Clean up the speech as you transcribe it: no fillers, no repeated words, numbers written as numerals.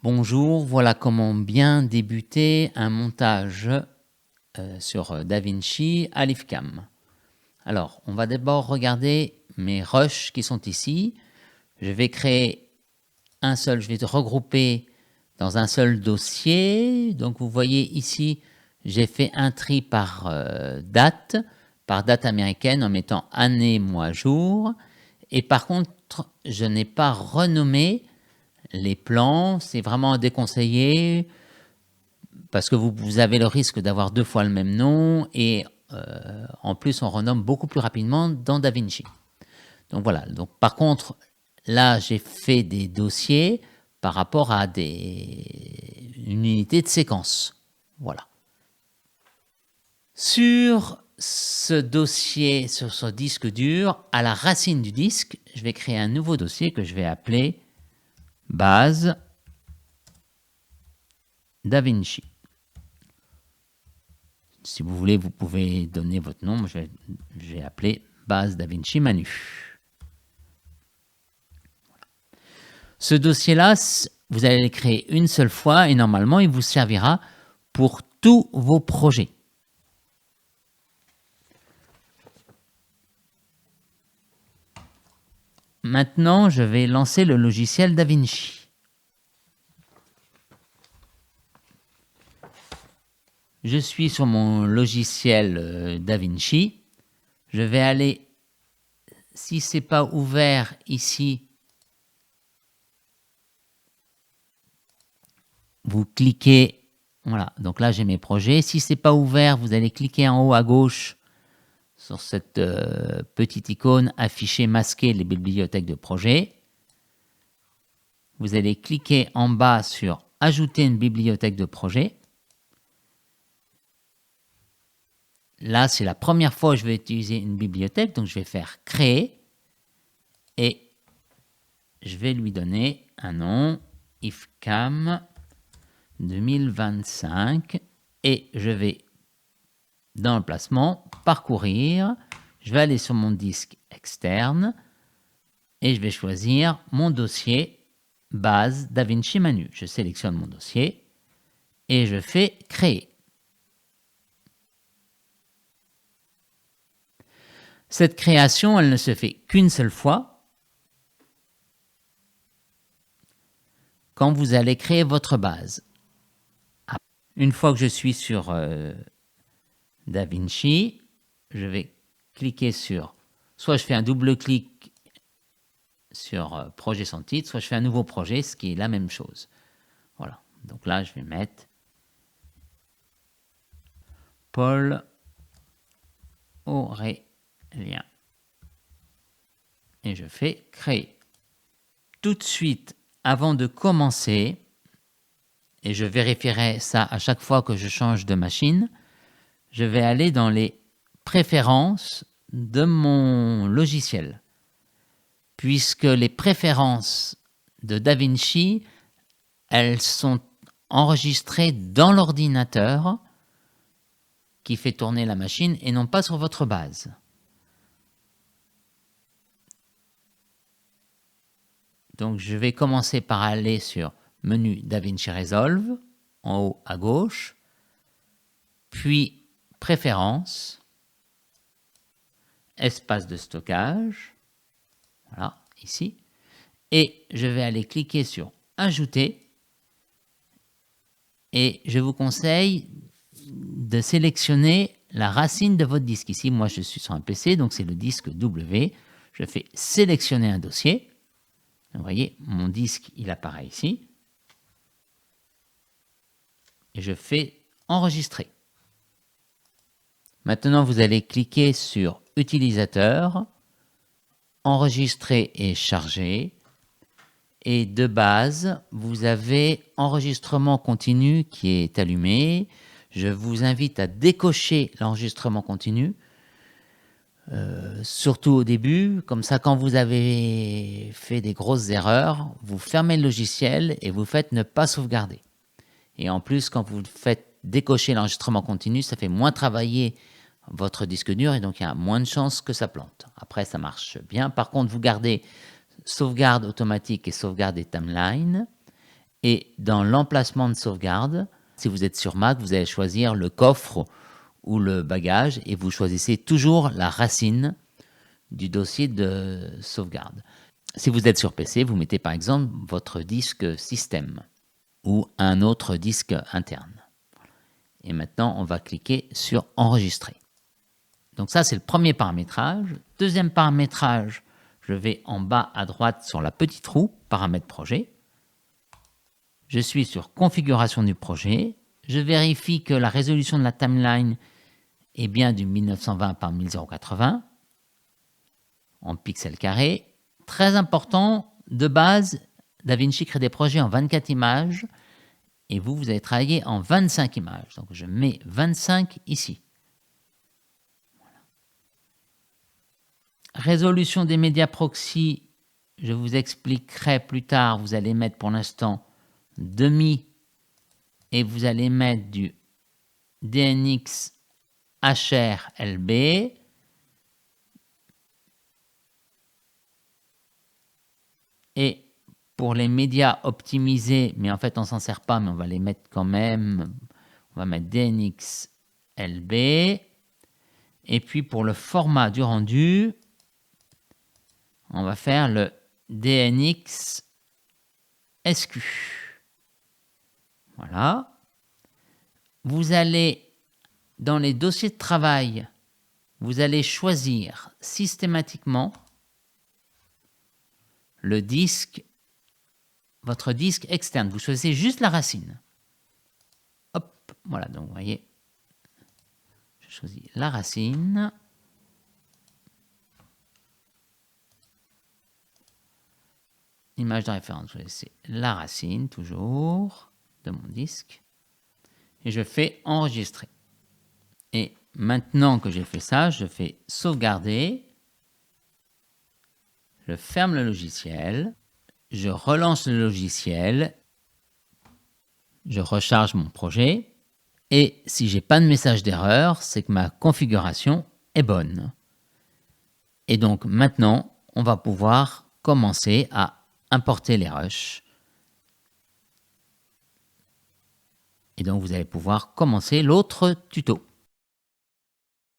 Bonjour, voilà comment bien débuter un montage sur DaVinci à l'IFCAM. Alors, on va d'abord regarder mes rushs qui sont ici. Je vais créer je vais regrouper dans un seul dossier. Donc, vous voyez ici, j'ai fait un tri par date américaine en mettant année, mois, jour. Et par contre, je n'ai pas renommé les plans, c'est vraiment déconseillé parce que vous avez le risque d'avoir deux fois le même nom et en plus on renomme beaucoup plus rapidement dans DaVinci. Donc voilà, donc par contre là j'ai fait des dossiers par rapport à une unité de séquence. Voilà. Sur ce dossier, sur ce disque dur, à la racine du disque, je vais créer un nouveau dossier que je vais appeler base DaVinci. Si vous voulez, vous pouvez donner votre nom. Je vais appeler base DaVinci Manu. Ce dossier-là, vous allez le créer une seule fois et normalement, il vous servira pour tous vos projets. Maintenant, je vais lancer le logiciel DaVinci. Je suis sur mon logiciel DaVinci. Je vais aller, si ce n'est pas ouvert ici, vous cliquez, voilà, donc là j'ai mes projets. Si ce n'est pas ouvert, vous allez cliquer en haut à gauche sur cette petite icône afficher, masquer les bibliothèques de projets. Vous allez cliquer en bas sur ajouter une bibliothèque de projet. Là, c'est la première fois que je vais utiliser une bibliothèque, donc je vais faire créer et je vais lui donner un nom, IFCAM 2025 et je vais dans le placement parcourir, je vais aller sur mon disque externe et je vais choisir mon dossier base DaVinci Manu. Je sélectionne mon dossier et je fais créer. Cette création, elle ne se fait qu'une seule fois quand vous allez créer votre base. Une fois que je suis sur DaVinci, je vais cliquer sur, soit je fais un double clic sur projet sans titre, soit je fais un nouveau projet, ce qui est la même chose. Voilà, donc là je vais mettre Paul Aurélien et je fais créer. Tout de suite, avant de commencer, et je vérifierai ça à chaque fois que je change de machine, je vais aller dans les préférences de mon logiciel. Puisque les préférences de DaVinci, elles sont enregistrées dans l'ordinateur qui fait tourner la machine et non pas sur votre base. Donc je vais commencer par aller sur menu DaVinci Resolve, en haut à gauche, puis préférences, espace de stockage, voilà, ici, et je vais aller cliquer sur ajouter, et je vous conseille de sélectionner la racine de votre disque. Ici, moi je suis sur un PC, donc c'est le disque W, je fais sélectionner un dossier, vous voyez, mon disque, il apparaît ici. Et je fais enregistrer. Maintenant, vous allez cliquer sur utilisateur, enregistrer et charger. Et de base, vous avez enregistrement continu qui est allumé. Je vous invite à décocher l'enregistrement continu. Surtout au début, comme ça quand vous avez fait des grosses erreurs, vous fermez le logiciel et vous faites ne pas sauvegarder. Et en plus, quand vous faites décocher l'enregistrement continu, ça fait moins travailler votre disque dur et donc il y a moins de chances que ça plante. Après, ça marche bien. Par contre, vous gardez sauvegarde automatique et sauvegarde des timelines Et dans l'emplacement de sauvegarde, si vous êtes sur Mac, vous allez choisir le coffre ou le bagage et vous choisissez toujours la racine du dossier de sauvegarde. Si vous êtes sur PC, vous mettez par exemple votre disque système ou un autre disque interne. Et maintenant, on va cliquer sur enregistrer. Donc ça, c'est le premier paramétrage. Deuxième paramétrage, je vais en bas à droite sur la petite roue, paramètres projet. Je suis sur configuration du projet. Je vérifie que la résolution de la timeline est bien du 1920 par 1080 en pixels carrés. Très important, de base, DaVinci crée des projets en 24 images et vous allez travailler en 25 images. Donc je mets 25 ici. Voilà. Résolution des médias proxy, je vous expliquerai plus tard. Vous allez mettre pour l'instant demi et vous allez mettre du DNX HRLB. Et pour les médias optimisés, mais en fait on ne s'en sert pas, mais on va les mettre quand même. On va mettre DNX LB. Et puis pour le format du rendu, on va faire le DNX SQ. Voilà. Vous allez, dans les dossiers de travail, vous allez choisir systématiquement le disque, votre disque externe. Vous choisissez juste la racine. Hop, voilà, donc vous voyez, je choisis la racine. Image de référence, je vais laisser la racine, toujours, de mon disque. Et je fais enregistrer. Et maintenant que j'ai fait ça, je fais sauvegarder. Je ferme le logiciel. Je relance le logiciel. Je recharge mon projet. Et si je n'ai pas de message d'erreur, c'est que ma configuration est bonne. Et donc maintenant, on va pouvoir commencer à importer les rushs. Et donc vous allez pouvoir commencer l'autre tuto.